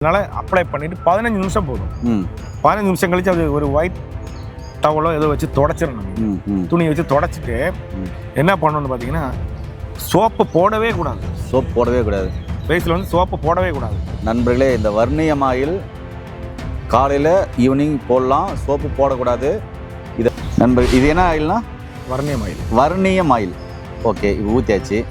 அதனால் அப்ளை பண்ணிவிட்டு 15 நிமிஷம் போதும். 15 நிமிஷம் கழிச்சு அது ஒரு ஒயிட் டவலோ ஏதோ வச்சு தொடச்சிடணும். துணியை வச்சு தொடச்சிட்டு என்ன பண்ணணும்னு பார்த்தீங்கன்னா, சோப்பு போடவே கூடாது. சோப்பு போடவே கூடாது. ஃபேஸில் வந்து சோப்பு போடவே கூடாது. நண்பர்களே, இந்த வர்ணியம் ஆயில் காலையில் ஈவினிங் போடலாம், சோப்பு போடக்கூடாது. இது நண்பர்கள், இது என்ன ஆயில்னா? வர்ணியம் ஆயில். வர்ணியம் ஆயில். ஓகே, இது ஊற்றியாச்சு.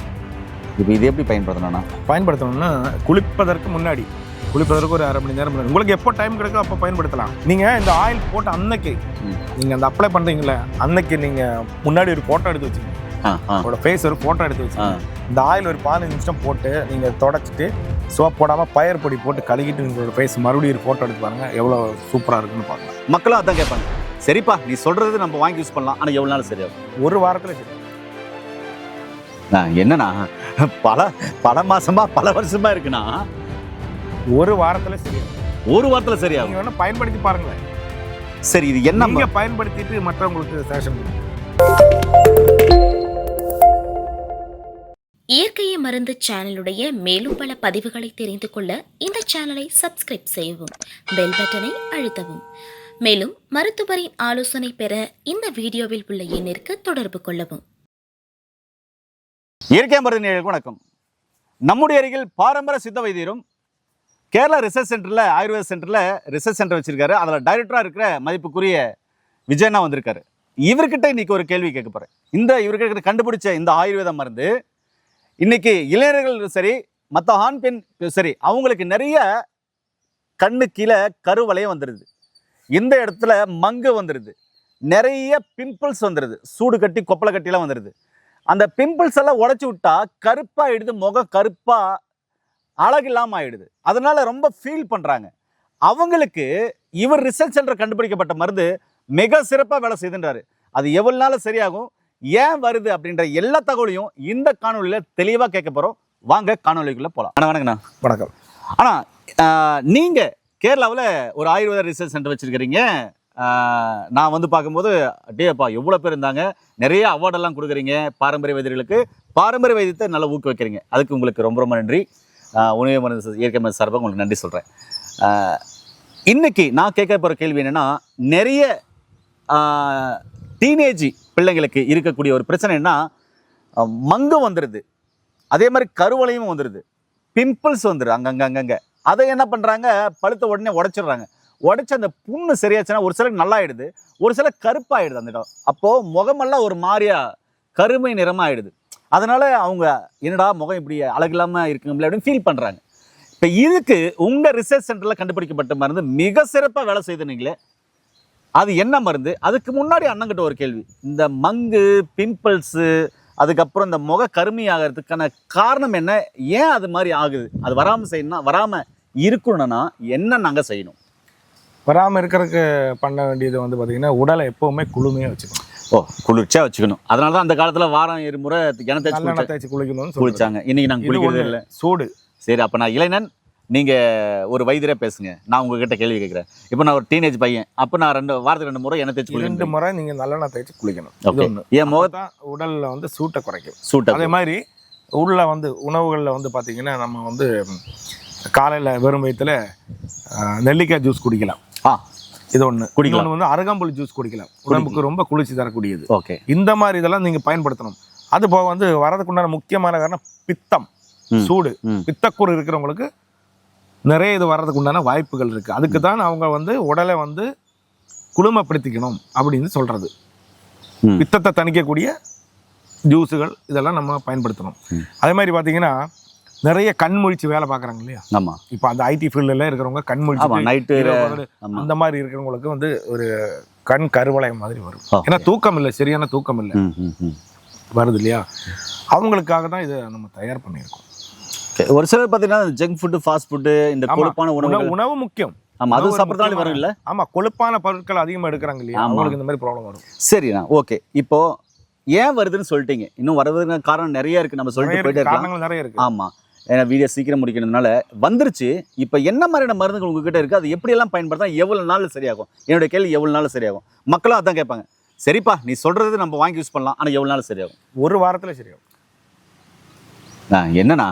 இப்போ இது எப்படி பயன்படுத்தணும்னா குளிப்பதற்கு முன்னாடி, குளிப்பதற்கு ஒரு அரை மணி நேரம் முன்னாடி, உங்களுக்கு எப்போ டைம் கிடைக்கோ அப்போ பயன்படுத்தலாம். நீங்கள் இந்த ஆயில் போட்ட அன்னைக்கு, நீங்கள் அந்த அப்ளை பண்ணுறீங்களே அன்னைக்கு நீங்கள் முன்னாடி ஒரு ஃபோட்டோ எடுத்து வச்சுக்கோங்க. உங்களோட ஃபேஸ் ஒரு ஃபோட்டோ எடுத்து வச்சுக்கோங்க. இந்த ஆயில் ஒரு 15 நிமிஷம் போட்டு நீங்கள் தொடச்சிட்டு சோப் போடாமல் பயர் பொடி போட்டு கழுகிட்டு உங்களோட ஃபேஸ் மறுபடியும் ஒரு ஃபோட்டோ எடுத்து பாருங்கள், எவ்வளோ சூப்பராக இருக்குன்னு பார்க்கலாம். மக்களும் அதான் கேட்பாங்க, சரிப்பா நீ சொல்கிறது நம்ம வாங்கி யூஸ் பண்ணலாம், ஆனால் எவ்வளோ நாள் சரியாகும்? ஒரு வாரத்தில் சரி. என்னண்ணா, பல மாசமா பல வருஷமா இருக்குண்ணா. ஒரு வாரத்தில் சரியாகும். ஒரு வாரத்தில் சரியாகும். நீங்கள் வேணா பயன்படுத்தி பாருங்களேன். சரி, இது என்ன நீங்கள் பயன்படுத்திட்டு மற்றவங்களுக்கு சஜஷன் பண்ணுங்க. இயற்கையை மருந்து சேனலுடைய மேலும் பல பதிவுகளை தெரிந்து கொள்ள இந்த சேனலை சப்ஸ்கிரைப் செய்யவும், பெல் பட்டனை அழுத்தவும். மேலும் மருத்துவரின் ஆலோசனை பெற இந்த வீடியோவில் உள்ள எண்ணிற்கு தொடர்பு கொள்ளவும். இயற்கை மருந்து நேயர்களுக்கு வணக்கம். நம்முடைய அருகில் பாரம்பரிய சித்த வைத்தியரும் கேரளா ரிசர்ச் சென்டரில், ஆயுர்வேத சென்டரில் ரிசர்ச் சென்டர் வச்சிருக்காரு. அதில் டைரக்டராக இருக்கிற மதிப்புக்குரிய விஜயண்ணா வந்திருக்காரு. இவர்கிட்ட இன்னைக்கு ஒரு கேள்வி கேட்க போகிறேன். இவர்கிட்ட கண்டுபிடிச்ச இந்த ஆயுர்வேத மருந்து இன்னைக்கு இளைஞர்கள் சரி, மற்ற ஆண் பெண் சரி, அவங்களுக்கு நிறைய கண்ணு கீழே கருவளையம் வந்துடுது, இந்த இடத்துல மங்கு வந்துடுது, நிறைய பிம்பிள்ஸ் வந்துடுது, சூடு கட்டி கொப்பளை கட்டிலாம் வந்துடுது. அந்த பிம்பிள்ஸ் எல்லாம் உடச்சி விட்டா கருப்பாகிடுது, முகம் கருப்பாக அழகு இல்லாமல் ஆயிடுது. அதனால ரொம்ப ஃபீல் பண்ணுறாங்க. அவங்களுக்கு இவர் ரிசர்ச் சென்டர் கண்டுபிடிக்கப்பட்ட மருந்து மிக சிறப்பாக வேலை செய்துன்றாரு. அது எவ்வளோ நாள் சரியாகும், ஏன் வருது அப்படின்ற எல்லா தகவலையும் இந்த காணொலியில் தெளிவாக கேட்க போகிறோம். வாங்க காணொலிக்குள்ளே போகலாம். வணக்கண்ணா. வணக்கம். ஆனால் நீங்கள் கேரளாவில் ஒரு ஆயுர்வேத ரிசர்ச் சென்டர் வச்சுருக்கிறீங்க. நான் வந்து பார்க்கும்போது டேப்பா எவ்வளோ பேர் இருந்தாங்க, நிறைய அவார்டெல்லாம் கொடுக்குறீங்க பாரம்பரிய வைத்தியர்களுக்கு. பாரம்பரிய வைத்தியத்தை நல்லா ஊக்குவிக்கிறீங்க. அதுக்கு உங்களுக்கு ரொம்ப ரொம்ப நன்றி. உணவு மருந்து இயற்கை மருந்து சார்பாக உங்களுக்கு நன்றி சொல்கிறேன். இன்றைக்கி நான் கேட்க போகிற கேள்வி என்னென்னா, நிறைய டீனேஜ் பிள்ளைங்களுக்கு இருக்கக்கூடிய ஒரு பிரச்சனை என்ன, மங்கு வந்துடுது, அதே மாதிரி கருவளையும் வந்துடுது, பிம்பிள்ஸ் வந்துடுது அங்கங்கே. அதை என்ன பண்ணுறாங்க, பழுத்த உடனே உடைச்சிடுறாங்க. உடைச்சி அந்த புண்ணு சரியாச்சுன்னா ஒரு சிலருக்கு நல்லா ஆகிடுது, ஒரு சில கருப்பாகிடுது அந்த இடம். அப்போது முகமெல்லாம் ஒரு மாதிரியா கருமை நிறமாக ஆகிடுது. அதனால் அவங்க என்னடா முகம் இப்படி அழகில்லாமல் இருக்குங்களே அப்படின்னு ஃபீல் பண்ணுறாங்க. இப்போ இதுக்கு உங்கள் ரிசர்ச் சென்டரில் கண்டுபிடிக்கப்பட்ட மருந்து மிக சிறப்பாக வேலை செய்துனீங்களே, அது என்ன மருந்து? அதுக்கு முன்னாடி அண்ணங்கிட்ட ஒரு கேள்வி. இந்த மங்கு, பிம்பிள்ஸு, அதுக்கப்புறம் இந்த முக கருமையாகிறதுக்கான காரணம் என்ன, ஏன் அது மாதிரி ஆகுது, அது வராமல் செய்யணும்னா, வராமல் இருக்கணும்னா என்ன நாங்கள் செய்யணும்? வராமல் இருக்கிறதுக்கு பண்ண வேண்டியது வந்து பார்த்தீங்கன்னா, உடலை எப்போவுமே குளுமையாக வச்சுக்கணும். குளிர்ச்சியாக வச்சுக்கணும். அதனால தான் அந்த காலத்தில் வாரம் 2 முறை எண்ணெய் தேய்ச்சி குளிக்கணும்னு குளிச்சாங்க. இன்றைக்கி நாங்கள் குளிக்கிறது இல்லை, சூடு. சரி, அப்போ நான் இளைஞன், நீங்கள் ஒரு வைத்தியராக பேசுங்க, நான் உங்ககிட்ட கேள்வி கேட்குறேன். இப்போ நான் ஒரு டீனேஜ் பையன், அப்போ நான் வாரத்துக்கு 2 முறை எண்ணெய் தேய்ச்சி குளிக்கணும். 2 முறை நீங்கள் நல்லெண்ணெய் தேய்ச்சி குளிக்கணும். என் முகத்தான் உடலில் வந்து சூட்டை குறைக்கும். அதே மாதிரி உள்ள வந்து உணவுகளில் வந்து பார்த்திங்கன்னா, நம்ம வந்து காலையில் வெறும் வயிற்றுல நெல்லிக்காய் ஜூஸ் குடிக்கலாம். இது ஒன்று குடிக்கலாம். வந்து அருகம்புல் ஜூஸ் குடிக்கலாம், உடம்புக்கு ரொம்ப குளிர்ச்சி தரக்கூடியது. ஓகே, இந்த மாதிரி இதெல்லாம் நீங்கள் பயன்படுத்தணும். அது போக வந்து வரதுக்கு உண்டான முக்கியமான காரணம் பித்தம், சூடு, பித்தக்கூறு இருக்கிறவங்களுக்கு நிறைய இது வர்றதுக்கு உண்டான வாய்ப்புகள் இருக்குது. அதுக்கு தான் அவங்க வந்து உடலை வந்து குளுமைப்படுத்திக்கணும் அப்படின்னு சொல்கிறது. பித்தத்தை தணிக்கக்கூடிய ஜூஸுகள் இதெல்லாம் நம்ம பயன்படுத்தணும். அதே மாதிரி பார்த்தீங்கன்னா, நிறைய கண் முழிச்சு வேலை பார்க்குறாங்க இல்லையா? ஆமாம். இப்போ அந்த ஐடி ஃபீல்டில் இருக்கிறவங்க கண் முழிச்சு நைட்டு அந்த மாதிரி இருக்கிறவங்களுக்கு வந்து ஒரு கண் கருவளையம் மாதிரி வரும். ஏன்னா தூக்கம் இல்லை, சரியான தூக்கம் இல்லை வருது இல்லையா? அவங்களுக்காக தான் இதை நம்ம தயார் பண்ணியிருக்கோம். ஒரு சிலர் பார்த்தீங்கன்னா ஜங்க் ஃபுட்டு, ஃபாஸ்ட் ஃபுட்டு, இந்த கொழுப்பான உணவு முக்கியம். ஆமாம், அது சாப்பிட்றதால வரும் இல்லை? ஆமாம், கொழுப்பான பொருட்கள் அதிகமாக எடுக்கிறாங்க இல்லையா, அவங்களுக்கு இந்த மாதிரி ப்ராப்ளம் வரும். சரிண்ணா, ஓகே. இப்போ ஏன் வருதுன்னு சொல்லிட்டீங்க, இன்னும் வருவதுக்கு காரணம் நிறைய இருக்குது, நம்ம சொல்லிட்டு போயிட்டே இருக்காங்க, நிறைய இருக்குது. ஆமாம், ஏன்னா வீடியோ சீக்கிரம் முடிக்கிறதுனால வந்துருச்சு. இப்போ என்ன மாதிரியான மருந்துகள் உங்ககிட்ட இருக்குது, அது எப்படியெல்லாம் பயன்படுத்தா, எவ்வளோ நாள் சரியாகும்? என்னுடைய கேள்வி எவ்வளோ நாள் சரியாகும்? மக்களும் அதான் கேட்பாங்க, சரிப்பா நீ சொல்கிறது நம்ம வாங்கி யூஸ் பண்ணலாம், ஆனால் எவ்வளோ நாள் சரியாகும்? ஒரு வாரத்தில் சரியாகும். என்னண்ணா,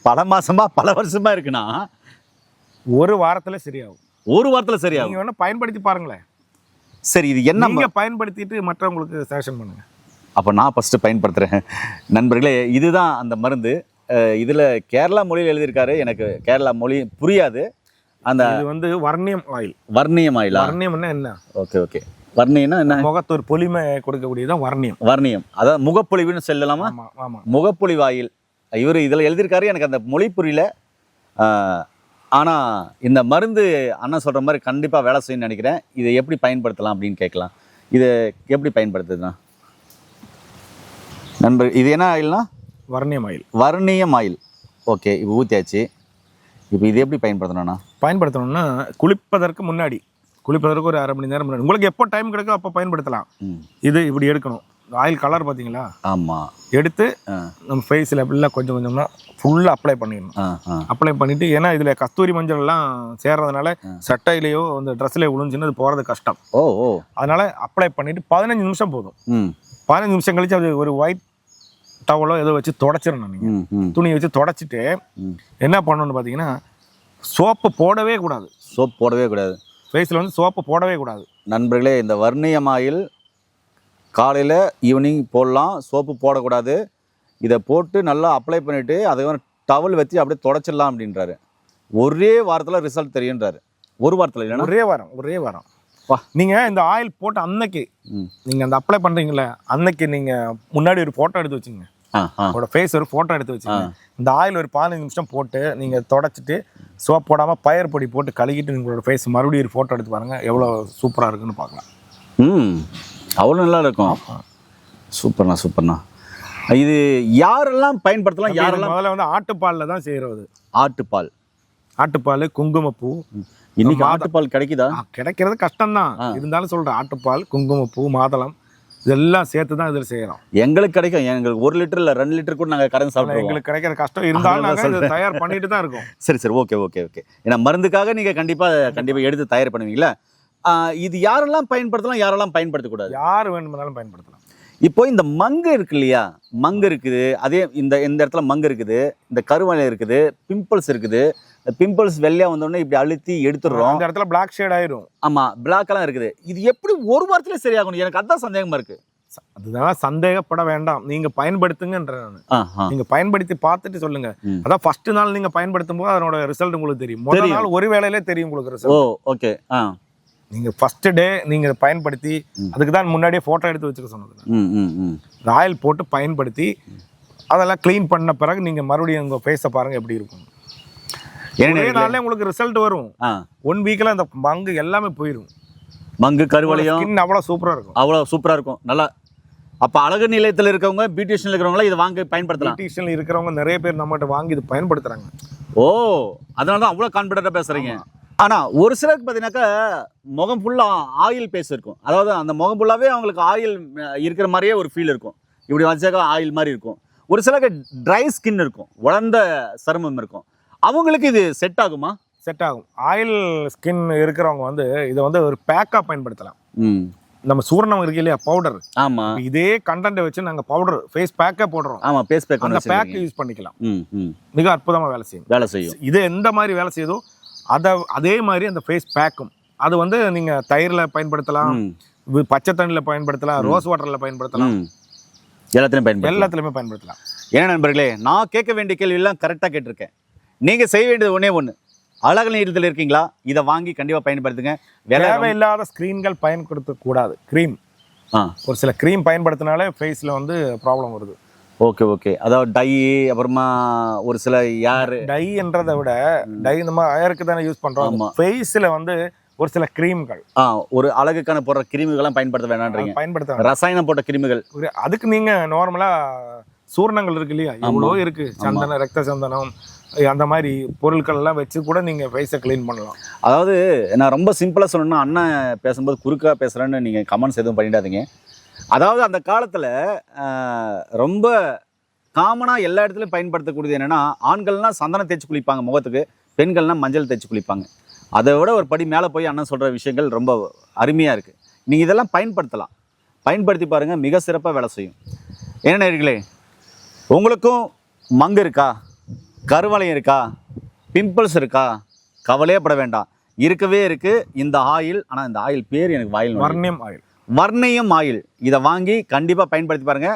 பல மாசமா பல வருஷமா இருக்குண்ணா. ஒரு வாரத்துல சரியாகும். ஒரு வாரத்தில் சரியாகும். நீங்க வேணா பயன்படுத்தி பாருங்களேன். சரி, இது என்ன நீங்க பயன்படுத்திட்டு மற்றவங்களுக்கு சஜஷன் பண்ணுங்க. அப்போ நான் ஃபஸ்ட்டு பயன்படுத்துகிறேன். நண்பர்களே, இதுதான் அந்த மருந்து. இதில் கேரளா மொழியில் எழுதியிருக்காரு. எனக்கு கேரளா மொழி புரியாது. அந்த இது வந்து வர்ணியம் ஆயில். வர்ணியம் ஆயிலா? வர்ணியம்னா என்ன? Okay okay. வர்ணியம்னா என்ன? முகத்து ஒரு பொலிமை கொடுக்கக்கூடியதான் வர்ணியம். வர்ணியம் அதாவது முகப்பொழிவுன்னு சொல்லலாமா? ஆமா ஆமா. முகப்பொழிவு ஆயில். இவர் இதில் எழுதியிருக்காரு. எனக்கு அந்த மொழி புரியல. ஆனால் இந்த மருந்து அண்ணன் சொல்கிற மாதிரி கண்டிப்பாக வேலை செய்யணும்னு நினைக்கிறேன். இதை எப்படி பயன்படுத்தலாம் அப்படின்னு கேட்கலாம். இதை எப்படி பயன்படுத்துதுண்ணா நண்பர்? இது என்ன ஆயில்னா? வர்ணியம் ஆயில். வர்ணியம் ஆயில். ஓகே, இப்போ ஊற்றியாச்சு. இப்போ இது எப்படி பயன்படுத்தணும்ண்ணா? பயன்படுத்தணும்னா குளிப்பதற்கு முன்னாடி, குளிப்பதற்கு ஒரு 1/2 மணி நேரம் முன்னாடி, உங்களுக்கு எப்போ டைம் கிடைக்கோ அப்போ பயன்படுத்தலாம். இது இப்படி எடுக்கணும். ஆயில் கலர் பார்த்தீங்களா? ஆமாம். எடுத்து நம்ம ஃபேஸில் ஃபுல்லாக கொஞ்சம் கொஞ்சமாக ஃபுல்லாக அப்ளை பண்ணிடணும். அப்ளை பண்ணிவிட்டு, ஏன்னா இதில் கஸ்தூரி மஞ்சள்லாம் சேர்றதுனால சட்டையிலையோ அந்த ட்ரெஸ்லேயோ விழுந்துச்சுன்னு அது போகிறது கஷ்டம். அதனால் அப்ளை பண்ணிவிட்டு 15 நிமிஷம் போதும். 15 நிமிஷம் கழிச்சு அது ஒரு ஒயிட் டவலோ ஏதோ வச்சு தொடச்சிடணும். நீங்கள் துணியை வச்சு தொடச்சிட்டு என்ன பண்ணணும்னு பார்த்தீங்கன்னா, சோப்பு போடவே கூடாது. சோப்பு போடவே கூடாது. ஃபேஸில் வந்து சோப்பு போடவே கூடாது. நண்பர்களே, இந்த வர்ணியம் ஆயில் காலையில் ஈவினிங் போடலாம். சோப்பு போடக்கூடாது. இதை போட்டு நல்லா அப்ளை பண்ணிவிட்டு அதை டவல் வச்சு அப்படியே தொடச்சிடலாம் அப்படின்றாரு. ஒரே வாரத்தில் ரிசல்ட் தெரியுன்றாரு. ஒரு வாரத்தில் இல்லைன்னா ஒரே வாரம். நீங்கள் இந்த ஆயில் போட்டு அன்னைக்கு நீங்கள் அந்த அப்ளை பண்ணுறீங்களே, அன்னைக்கு நீங்கள் முன்னாடி ஒரு ஃபோட்டோ எடுத்து வச்சுங்க. உங்களோட ஃபேஸ் ஒரு ஃபோட்டோ எடுத்து வச்சுங்க. இந்த ஆயில் ஒரு 15 நிமிஷம் போட்டு நீங்கள் தொடச்சிட்டு சோப் போடாமல் பயர் பொடி போட்டு கழுகிட்டு உங்களோட ஃபேஸ் மறுபடியும் ஒரு ஃபோட்டோ எடுத்து பாருங்கள், எவ்வளோ சூப்பராக இருக்குன்னு பார்க்கலாம். அவ்வளோ நல்லா இருக்கும். சூப்பர்ண்ணா சூப்பர்ண்ணா. இது யாரெல்லாம் பயன்படுத்தலாம்? யாரெல்லாம்? முதல்ல வந்து ஆட்டுப்பாலில் தான் செய்கிறது. ஆட்டுப்பால், குங்குமப்பூ. இன்னைக்கு ஆட்டுப்பால் கிடைக்குதா? கிடைக்கிறது கஷ்டம்தான், இருந்தாலும் சொல்கிறேன். ஆட்டுப்பால், குங்குமப்பூ, மாதளம் இதெல்லாம் சேர்த்து தான் இதில் செய்கிறோம். எங்களுக்கு கிடைக்கும். எங்களுக்கு 1 லிட்டர் இல்லை 2 லிட்டர் கூட நாங்கள் கறந்து சாப்பிடுவோம். எங்களுக்கு கிடைக்கிற கஷ்டம் இருந்தாலும் நாங்கள் தயார் பண்ணிட்டு தான் இருக்கோம். சரி, ஓகே. ஏன்னா மருந்துக்காக நீங்கள் கண்டிப்பாக எடுத்து தயார் பண்ணுவீங்களா? இது யாரெல்லாம் பயன்படுத்தலாம், யாரெல்லாம் பயன்படுத்தக்கூடாது? யார் வேணுமானாலும் பயன்படுத்தலாம். இப்போ இந்த மங்கு இருக்கு இல்லையா? மங்கு இருக்குது. அதே இந்த இடத்துல மங்கு இருக்குது, இந்த கருவலை இருக்குது, பிம்பிள்ஸ் இருக்குது. பிம்பிள்ஸ் வெள்ளையாக வந்தோடனே இப்படி அழுத்தி எடுத்துடுறோம். இந்த இடத்துல பிளாக் ஷேட் ஆயிரும். ஆமாம், பிளாக்கெல்லாம் இருக்குது. இது எப்படி ஒரு வாரத்துல சரியாகணும்? எனக்கு அதான் சந்தேகமா இருக்கு. அதுதான் சந்தேகப்பட வேண்டாம், நீங்க பயன்படுத்துங்கன்ற. நீங்க பயன்படுத்தி பார்த்துட்டு சொல்லுங்க. அதான் ஃபர்ஸ்ட் நாள் நீங்க பயன்படுத்தும் போது அதனோட ரிசல்ட் உங்களுக்கு தெரியும். முதல் நாள் ஒரு வேளையிலே தெரியும் உங்களுக்கு ரிசல்ட். ஓகே. நீங்க ஃபர்ஸ்ட் டே நீங்க பயன்படுத்தி, அதுக்கு தான் முன்னாடியே போட்டோ எடுத்து வச்சுக்க சொன்னது. ஆயில் போட்டு பயன்படுத்தி அதெல்லாம் க்ளீன் பண்ண பிறகு நீங்க மறுபடியும் உங்க ஃபேஸை பாருங்க எப்படி இருக்கும். ஒரே நாள்ல உங்களுக்கு ரிசல்ட் வரும். 1 வீக்ல அந்த மங்கு எல்லாமே போயிடும். மங்கு கருவளையும் ஸ்கின் அவ்வளோ சூப்பரா இருக்கும். அவ்வளோ சூப்பரா இருக்கும். நல்லா. அப்ப அழகு நிலையத்தில் இருக்கவங்க, பியூட்டிஷியன்ல இருக்கிறவங்க இதை வாங்கி பயன்படுத்தலாம். பியூட்டிஷியன்ல இருக்கிறவங்க நிறைய பேர் நம்மகிட்ட வாங்கி இது பயன்படுத்துறாங்க. அதனால தான் அவ்வளோ கான்ஃபிடென்ட்டா பேசுறீங்க. ஆனா ஒரு சிலருக்கு பார்த்தீங்கன்னாக்கா முகம் ஃபுல்லா ஆயில் பேஸ் இருக்கும். அதாவது அந்த முகம் ஃபுல்லாவே அவங்களுக்கு ஆயில் இருக்கிற மாதிரியே ஒரு ஃபீல் இருக்கும். இப்படி வச்சாக்கா ஆயில் மாதிரி இருக்கும். ஒரு சிலருக்கு ட்ரை ஸ்கின் இருக்கும், உலர்ந்த சருமம் இருக்கும். அவங்களுக்கு இது செட் ஆகுமா? செட் ஆகும். ஆயில் ஸ்கின் இருக்கிறவங்க வந்து இதை வந்து ஒரு பேக்காக பயன்படுத்தலாம். நம்ம சூரணம் இருக்கு இல்லையா, பவுடர். ஆமா, இதே கண்டென்ட்டை வச்சு நாங்கள் பவுடர் ஃபேஸ் பேக்கே போடுறோம். ஆமா, ஃபேஸ் பேக். அந்த பேக் யூஸ் பண்ணிக்கலாம். மிக அற்புதமாக வேலை செய்யும். இது எந்த மாதிரி வேலை செய்யுதோ அதே மாதிரி அந்த ஃபேஸ் பேக்கும். அது வந்து நீங்க தயிர்ல பயன்படுத்தலாம், பச்சை தண்ணியில் பயன்படுத்தலாம், ரோஸ் வாட்டரில் பயன்படுத்தலாம், எல்லாத்துலயுமே பயன்படுத்தலாம். ஏன்னா நண்பர்களே, நான் கேட்க வேண்டிய கேள்வி எல்லாம் கரெக்டாக கேட்டிருக்கேன். நீங்க செய்ய வேண்டியது ஒண்ணு, அழகு நிலையத்தில் இருக்கீங்களா, இதை வாங்கி கண்டிப்பா பயன்படுத்துங்க. தேவையில்லாத ஸ்கிரீன்கள் பயன்படுத்த கூடாது. க்ரீம், ஒரு சில க்ரீம் பயன்படுத்தினாலே ஃபேஸ்ல வந்து ப்ராப்ளம் வருது. ஓகே. அதாவது டை, அப்புறமா ஒரு சில டைன்றதை விட டை நம்ம ஹேருக்கு தானே யூஸ் பண்றோம். ஃபேஸ்ல வந்து ஒரு சில கிரீம்கள், ஒரு அழகுக்கான போடுற கிரீம்கள்லாம் பயன்படுத்த வேணான்றீங்க. பயன்படுத்த ரசாயனம் போட்ட கிரீம்கள். அதுக்கு நீங்க நார்மலா சூரணங்கள் இருக்கு இல்லையா, இவ்வளோ இருக்கு. சந்தனம், ரத்த சந்தனம், அந்த மாதிரி பொருட்கள் எல்லாம் வச்சு கூட நீங்க ஃபேஸை க்ளீன் பண்ணலாம். அதாவது நான் ரொம்ப சிம்பிளா சொல்லணும்னா, அண்ணன் பேசும்போது குறுக்கா பேசுறேன்னு நீங்க கமெண்ட்ஸ் எதுவும் பண்ணிடாதீங்க. அதாவது அந்த காலத்துல ரொம்ப காமனா எல்லா இடத்துலையும் பயன்படுத்தக்கூடியது என்னன்னா, ஆண்கள்லாம் சந்தனம் தேய்ச்சி குளிப்பாங்க முகத்துக்கு, பெண்கள்லாம் மஞ்சள் தேய்ச்சி குளிப்பாங்க. அதை விட ஒரு படி மேலே போய் அண்ணன் சொல்ற விஷயங்கள் ரொம்ப அருமையா இருக்கு. நீங்க இதெல்லாம் பயன்படுத்தலாம், பயன்படுத்தி பாருங்க, மிக சிறப்பாக வேலை செய்யும். என்ன நேயர்களே, உங்களுக்கும் மங்கு இருக்கா, கருவளையம் இருக்கா, பிம்பிள்ஸ் இருக்கா, கவலையே பட வேண்டாம். இருக்கவே இருக்கு இந்த ஆயில். ஆனால் இந்த ஆயில் பேர் எனக்கு வாயில் வர்ணியம் ஆயில். வர்ணியம் ஆயில். இதை வாங்கி கண்டிப்பாக பயன்படுத்தி பாருங்க.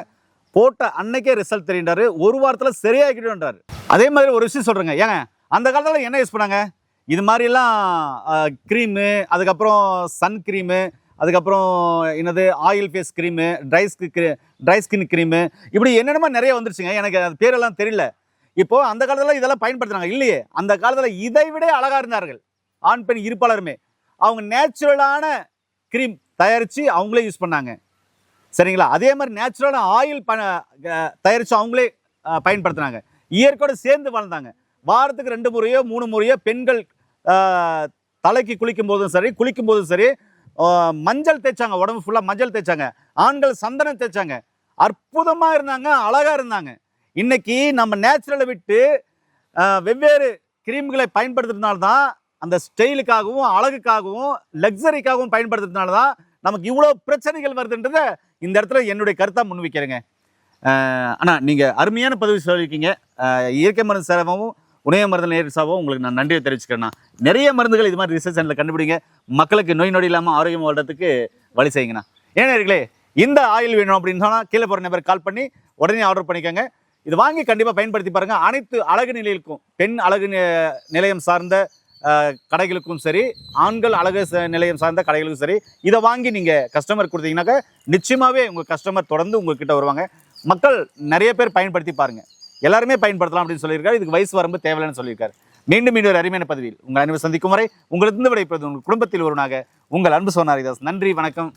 போட்ட அன்னைக்கே ரிசல்ட் தெரியுன்றாரு. ஒரு வாரத்தில் சரியாகிடுன்றாரு. அதே மாதிரி ஒரு விஷயம் சொல்கிறேங்க. ஏங்க அந்த காலத்தில் என்ன யூஸ் பண்ணாங்க? இது மாதிரிலாம் க்ரீமு, அதுக்கப்புறம் சன் க்ரீமு, அதுக்கப்புறம் என்னது oil face cream, dry skin cream, இப்படி என்னென்னமோ நிறைய வந்துருச்சுங்க. எனக்கு அது பேரெல்லாம் தெரியல. இப்போது அந்த காலத்தில் இதெல்லாம் பயன்படுத்துனாங்க இல்லையே. அந்த காலத்தில் இதை விட அழகாக இருந்தார்கள் ஆண் பெண் இருப்பாளருமே. அவங்க நேச்சுரலான க்ரீம் தயாரித்து அவங்களே யூஸ் பண்ணாங்க. சரிங்களா? அதே மாதிரி நேச்சுரலான ஆயில் தயாரித்து அவங்களே பயன்படுத்தினாங்க. இயற்கையோடு சேர்ந்து வாழ்ந்தாங்க. வாரத்துக்கு 2 முறையோ 3 முறையோ பெண்கள் தலைக்கு குளிக்கும் போதும் சரி மஞ்சள் தேய்ச்சாங்க. உடம்பு ஃபுல்லாக மஞ்சள் தேய்ச்சாங்க. ஆண்கள் சந்தனம் தேய்ச்சாங்க. அற்புதமாக இருந்தாங்க, அழகாக இருந்தாங்க. இன்னைக்கு நம்ம நேச்சுரலை விட்டு வெவ்வேறு கிரீம்களை பயன்படுத்துறதுனால தான், அந்த ஸ்டைலுக்காகவும் அழகுக்காகவும் லக்ஸரிக்காகவும் பயன்படுத்துறதுனால தான் நமக்கு இவ்வளோ பிரச்சனைகள் வருதுன்றத இந்த இடத்துல என்னுடைய கருத்தாக முன்வைக்கிறேங்க. ஆனால் நீங்கள் அருமையான பதிவு சொல்லியிருக்கீங்க. இயற்கை மருந்து சேரவும் உணவு மருந்து நேரசாவும் உங்களுக்கு நான் நன்றியை தெரிவிச்சுக்கிறேன்னா. நிறைய மருந்துகள் இது மாதிரி ரிசர்ச் சென்டரில் கண்டுபிடிங்க. மக்களுக்கு நோய் நொடி இல்லாமல் ஆரோக்கியம் வாழ்றதுக்கு வழி செய்யுங்கண்ணா. ஏன்னா இந்த ஆயில் வேணும் அப்படின்னு சொன்னால் கீழே போகிற நம்பருக்கு கால் பண்ணி உடனே ஆர்டர் பண்ணிக்கோங்க. இது வாங்கி கண்டிப்பாக பயன்படுத்தி பாருங்கள். அனைத்து அழகு நிலையங்களுக்கும், பெண் அழகு நிலையம் சார்ந்த கடைகளுக்கும் சரி, ஆண்கள் அழகு நிலையம் சார்ந்த கடைகளுக்கும் சரி, இதை வாங்கி நீங்கள் கஸ்டமர் கொடுத்தீங்கன்னாக்கா நிச்சயமாகவே உங்கள் கஸ்டமர் தொடர்ந்து உங்கள்கிட்ட வருவாங்க. மக்கள் நிறைய பேர் பயன்படுத்தி பாருங்கள். எல்லாருமே பயன்படுத்தலாம் அப்படின்னு சொல்லியிருக்காரு. இதுக்கு வயசு வரம்பு தேவையில்லைன்னு சொல்லியிருக்காரு. மீண்டும் ஒரு அருமையான பதிவில் உங்கள் அனைவரும் சந்திக்கும் வரை உங்களிருந்து விடைபெறுவது உங்கள் குடும்பத்தில் ஒருவனாக உங்கள் அன்பு சோனாரிதாஸ். நன்றி, வணக்கம்.